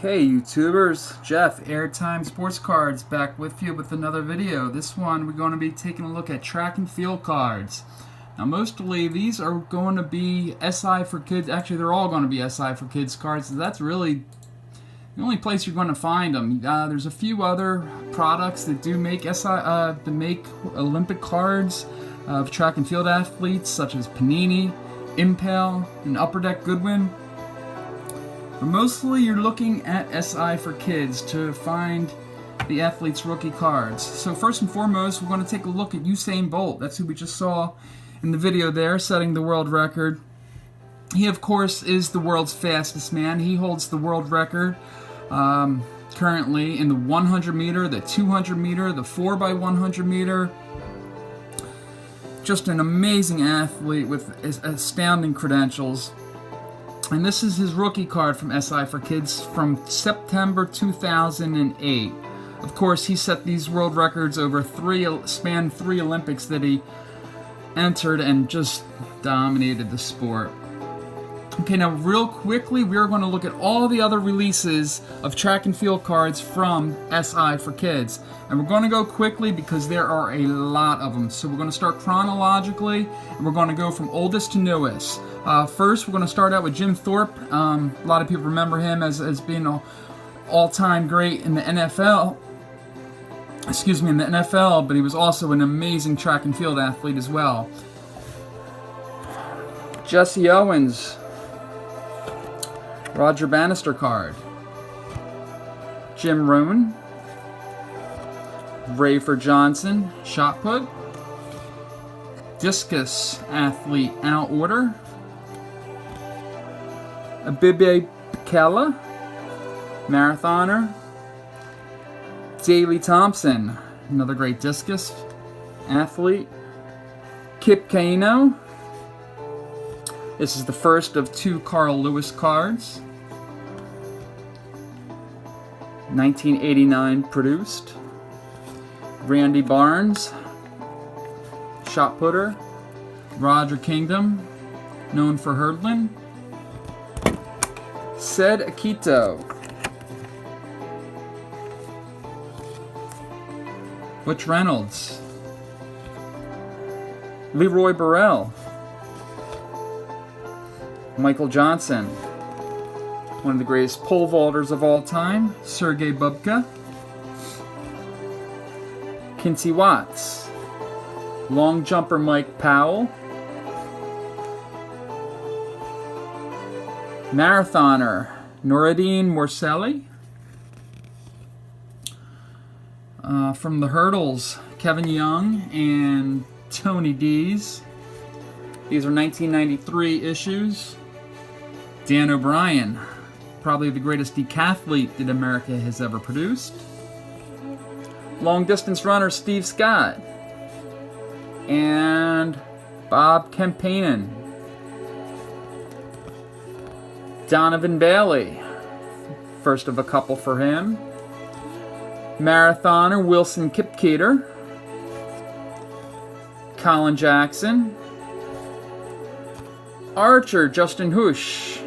Okay, YouTubers, Jeff, Airtime Sports Cards, back with you with another video. This one we're going to be taking a look at track and field cards. Now mostly these are going to be SI for kids. Actually, they're all going to be SI for kids cards. That's really the only place you're going to find them. There's a few other products that do make Olympic cards of track and field athletes, such as Panini, Impel, and Upper Deck Goodwin. But mostly you're looking at SI for kids to find the athlete's rookie cards. So first and foremost, we're going to take a look at Usain Bolt. That's who we just saw in the video there, setting the world record. He, of course, is the world's fastest man. He holds the world record currently in the 100 meter, the 200 meter, the 4x100 meter. Just an amazing athlete with astounding credentials. And this is his rookie card from SI for Kids from September 2008. Of course, he set these world records over three Olympics that he entered and just dominated the sport. Okay, now real quickly, we're going to look at all the other releases of track and field cards from SI for Kids. And we're going to go quickly because there are a lot of them. So we're going to start chronologically, and we're going to go from oldest to newest. First, we're going to start out with Jim Thorpe. A lot of people remember him as being an all-time great in the NFL. Excuse me, in the NFL, but he was also an amazing track and field athlete as well. Jesse Owens, Roger Bannister card. Jim Rohn, Rayford Johnson, shot put. Discus athlete out order. Abibe Bikela, marathoner. Daley Thompson, another great discus athlete. Kip Keino. This is the first of two Carl Lewis cards. 1989 produced. Randy Barnes, shot putter. Roger Kingdom, known for hurdling. Said Akito. Butch Reynolds. Leroy Burrell. Michael Johnson. One of the greatest pole vaulters of all time, Sergei Bubka. Quincy Watts. Long jumper Mike Powell. Marathoner Noureddin Morselli. From the hurdles, Kevin Young and Tony Dees. These are 1993 issues. Dan O'Brien, probably the greatest decathlete that America has ever produced. Long distance runner Steve Scott. And Bob Kempanen. Donovan Bailey, first of a couple for him. Marathoner Wilson Kipketer. Colin Jackson. Archer Justin Hush.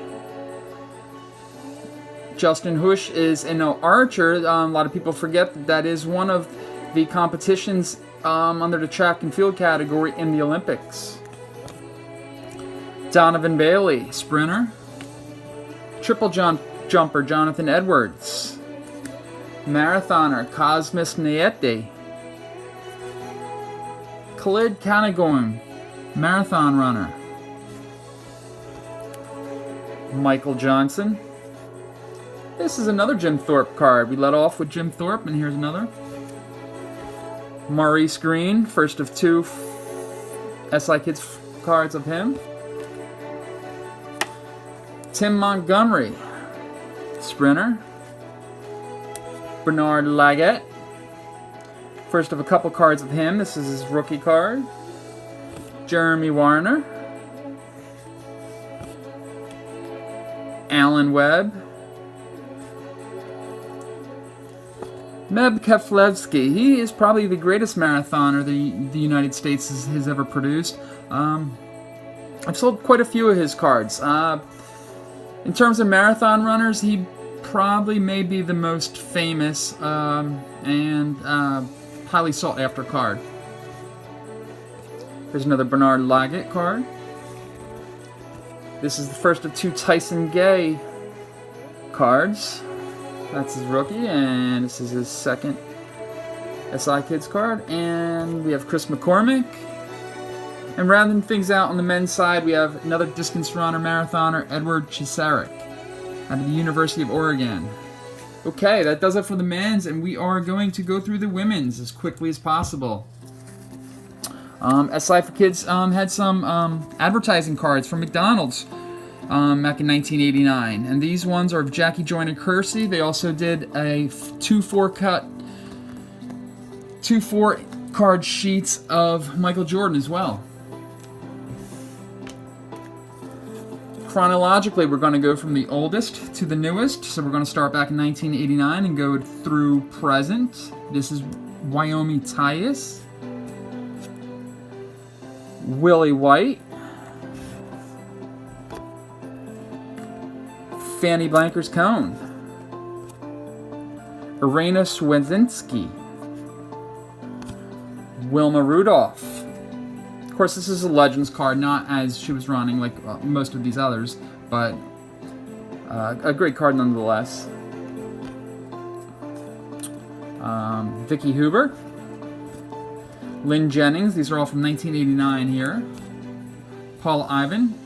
Justin Hush is an archer. A lot of people forget that is one of the competitions under the track and field category in the Olympics. Donovan Bailey, sprinter. Triple jumper Jonathan Edwards. Marathoner Cosmas Niete. Khalid Kanagoon, marathon runner. Michael Johnson. This is another Jim Thorpe card. We let off with Jim Thorpe, and here's another. Maurice Green, first of two SI Kids cards of him. Tim Montgomery, sprinter. Bernard Lagat, first of a couple cards of him. This is his rookie card. Jeremy Warner. Alan Webb. Meb Keflevsky. He is probably the greatest marathoner the United States has ever produced. I've sold quite a few of his cards. In terms of marathon runners, he probably may be the most famous and highly sought after card. Here's another Bernard Lagat card. This is the first of 2 Tyson Gay cards. That's his rookie, and this is his second SI Kids card. And we have Chris McCormick. And rounding things out on the men's side, we have another distance runner, marathoner, Edward Chisarik, out of the University of Oregon. Okay, that does it for the men's, and we are going to go through the women's as quickly as possible. SI for Kids had some advertising cards from McDonald's back in 1989, and these ones are of Jackie Joyner Kersey. They also did a 2-4 card sheets of Michael Jordan as well. Chronologically, we're going to go from the oldest to the newest, so we're going to start back in 1989 and go through present. This is Wyoming Tyus, Willie White, Fanny Blankers Cone, Irena Swedzinski, Wilma Rudolph. Of course, this is a Legends card, not as she was running like most of these others, but a great card nonetheless. Vicky Huber, Lynn Jennings, these are all from 1989 here. Paul Ivan,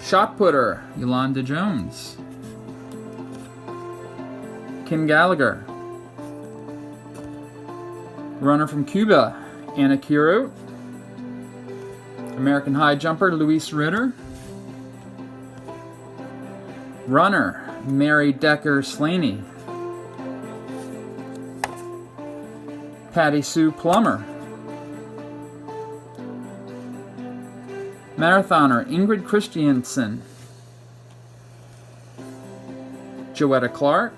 Shot Putter, Yolanda Jones, Kim Gallagher, Runner from Cuba, Anna Kiro, American High Jumper, Luis Ritter, Runner, Mary Decker Slaney, Patty Sue Plummer, Marathoner, Ingrid Christiansen, Joetta Clark,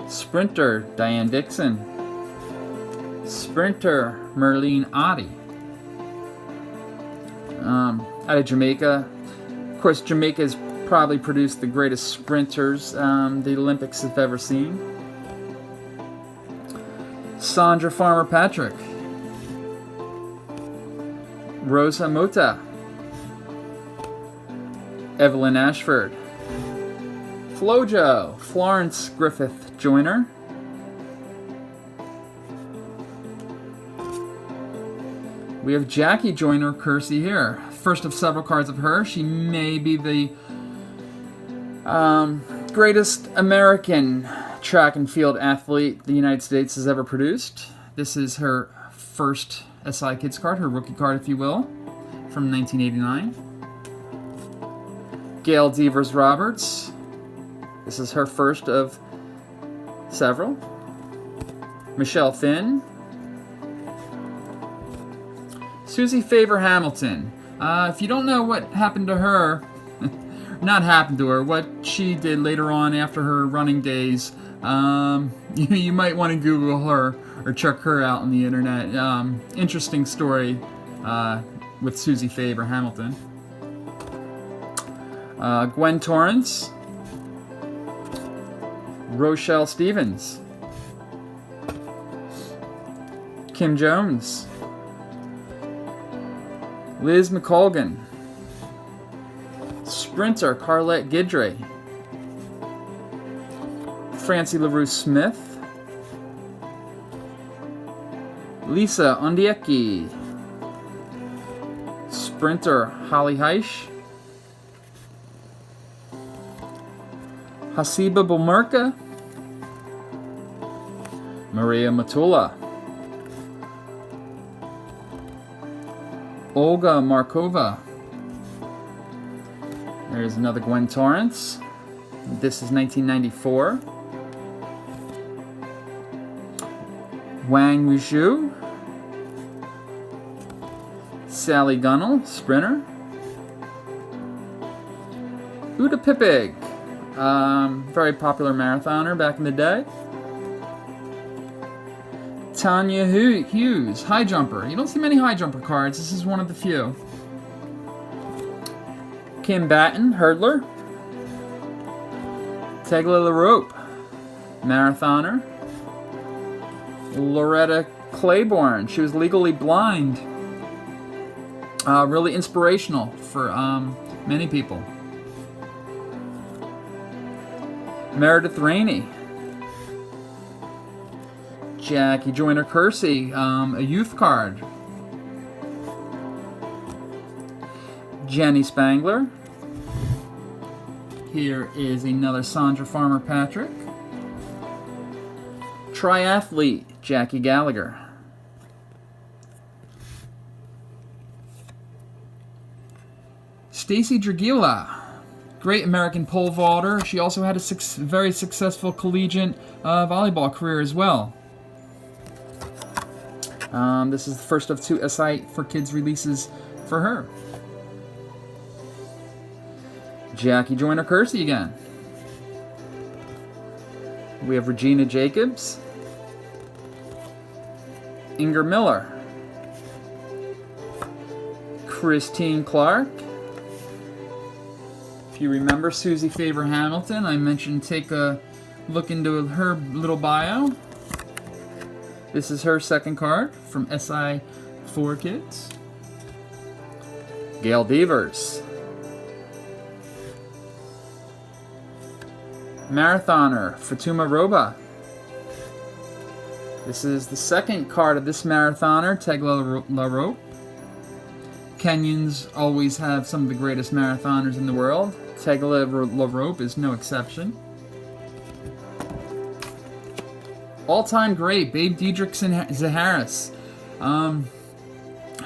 Sprinter, Diane Dixon, Sprinter, Merlene Oddie. Out of Jamaica. Of course, Jamaica has probably produced the greatest sprinters the Olympics have ever seen. Sandra Farmer Patrick, Rosa Mota, Evelyn Ashford, Flojo, Florence Griffith Joyner, we have Jackie Joyner Kersey here. First of several cards of her. She may be the greatest American track and field athlete the United States has ever produced. This is her first SI Kids card, her rookie card, if you will, from 1989. Gail Devers Roberts. This is her first of several. Michelle Finn. Susie Favor Hamilton. If you don't know what happened to her, not happened to her, what she did later on after her running days, you might want to Google her or check her out on the internet. Interesting story with Susie Favor Hamilton. Gwen Torrance, Rochelle Stevens, Kim Jones, Liz McColgan, Sprinter Carlette Gidre, Francie LaRue Smith, Lisa Ondieki, Sprinter Holly Heisch, Hasiba Bomerka, Maria Matula, Olga Markova. There's another Gwen Torrance. This is 1994. Wang Wuzhu, Sally Gunnell, Sprinter, Uda Pippig, very popular marathoner back in the day. Tanya Hughes, high jumper. You don't see many high jumper cards. This is one of the few. Kim Batten, hurdler. Tegla LaRope, marathoner. Loretta Claiborne, she was legally blind. Really inspirational for many people. Meredith Rainey. Jackie Joyner Kersey, a youth card. Jenny Spangler. Here is another Sandra Farmer Patrick. Triathlete, Jackie Gallagher. Stacy Dragila, great American pole vaulter. She also had a very successful collegiate volleyball career as well. This is the first of 2 SI for Kids releases for her. Jackie Joyner Kersey again. We have Regina Jacobs. Inger Miller. Christine Clark. If you remember Susie Faber Hamilton, I mentioned take a look into her little bio. This is her second card from SI 4 Kids. Gail Devers. Marathoner, Fatuma Roba. This is the second card of this marathoner, Tegla LaRope. Kenyans always have some of the greatest marathoners in the world. Tegla LaRope is no exception. All-time great, Babe Diedrichson Zaharis.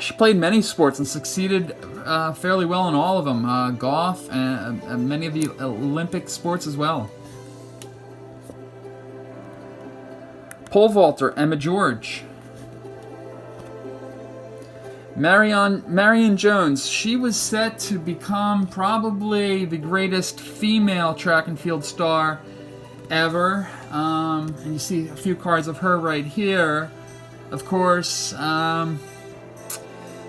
She played many sports and succeeded fairly well in all of them. Golf and many of the Olympic sports as well. Pole vaulter, Emma George. Marion Jones, she was set to become probably the greatest female track and field star ever. And you see a few cards of her right here. Of course,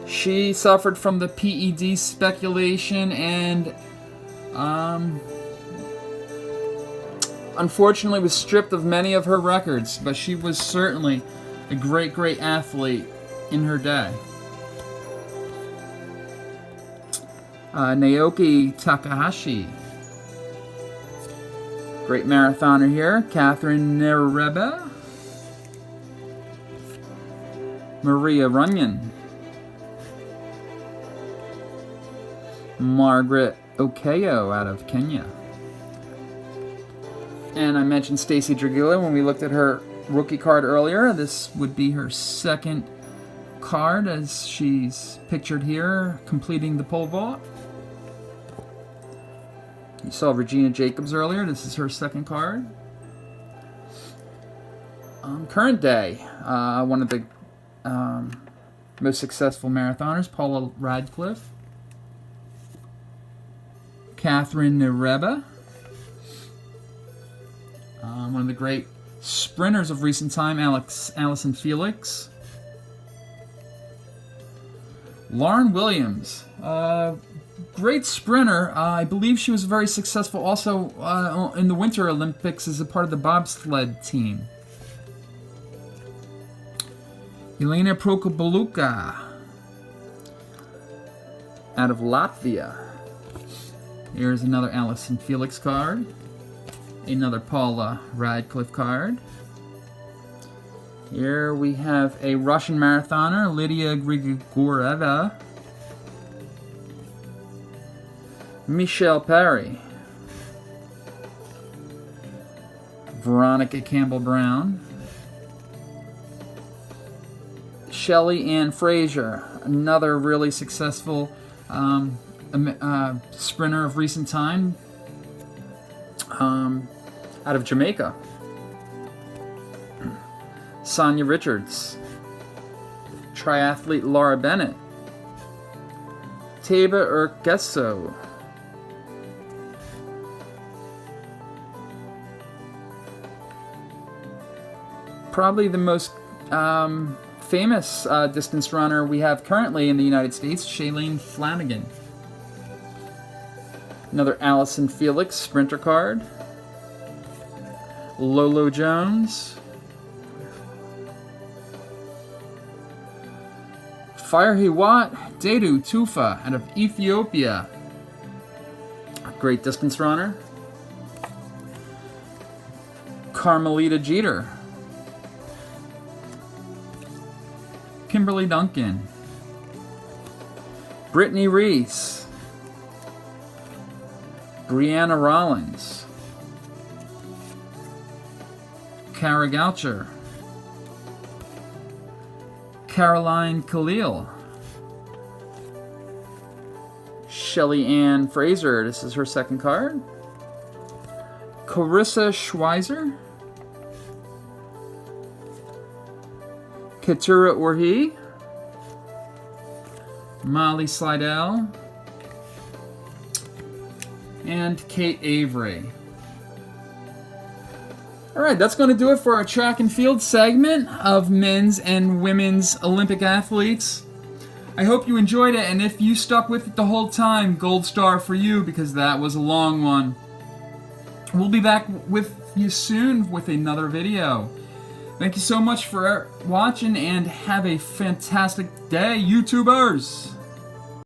she suffered from the PED speculation and unfortunately was stripped of many of her records, but she was certainly a great athlete in her day. Naoki Takahashi, great marathoner here. Catherine Nereba. Maria Runyon. Margaret Okeyo out of Kenya. And I mentioned Stacy Dragila when we looked at her rookie card earlier. This would be her second card as she's pictured here, completing the pole vault. You saw Regina Jacobs earlier. This is her second card. Current day, one of the most successful marathoners, Paula Radcliffe. Catherine Nereba. One of the great sprinters of recent time, Allison Felix. Lauren Williams, great sprinter. I believe she was very successful also in the Winter Olympics as a part of the bobsled team. Elena Prokobaluka out of Latvia. Here's another Allison Felix card. Another Paula Radcliffe card. Here we have a Russian marathoner, Lydia Grigoreva. Michelle Perry. Veronica Campbell-Brown. Shelley Ann Frazier, another really successful sprinter of recent time. Out of Jamaica. Sonia Richards. Triathlete Laura Bennett. Taba Urkeso. Probably the most famous distance runner we have currently in the United States, Shailene Flanagan. Another Allison Felix sprinter card. Lolo Jones. Firehiwat Dedu Tufa out of Ethiopia. A great distance runner. Carmelita Jeter. Kimberly Duncan. Brittany Reese. Brianna Rollins. Kara Goucher. Caroline Khalil. Shelly Ann Fraser, this is her second card. Carissa Schweizer. Keturah Orhi. Molly Slidell. And Kate Avery. Alright, that's going to do it for our track and field segment of men's and women's Olympic athletes. I hope you enjoyed it, and if you stuck with it the whole time, gold star for you, because that was a long one. We'll be back with you soon with another video. Thank you so much for watching, and have a fantastic day, YouTubers!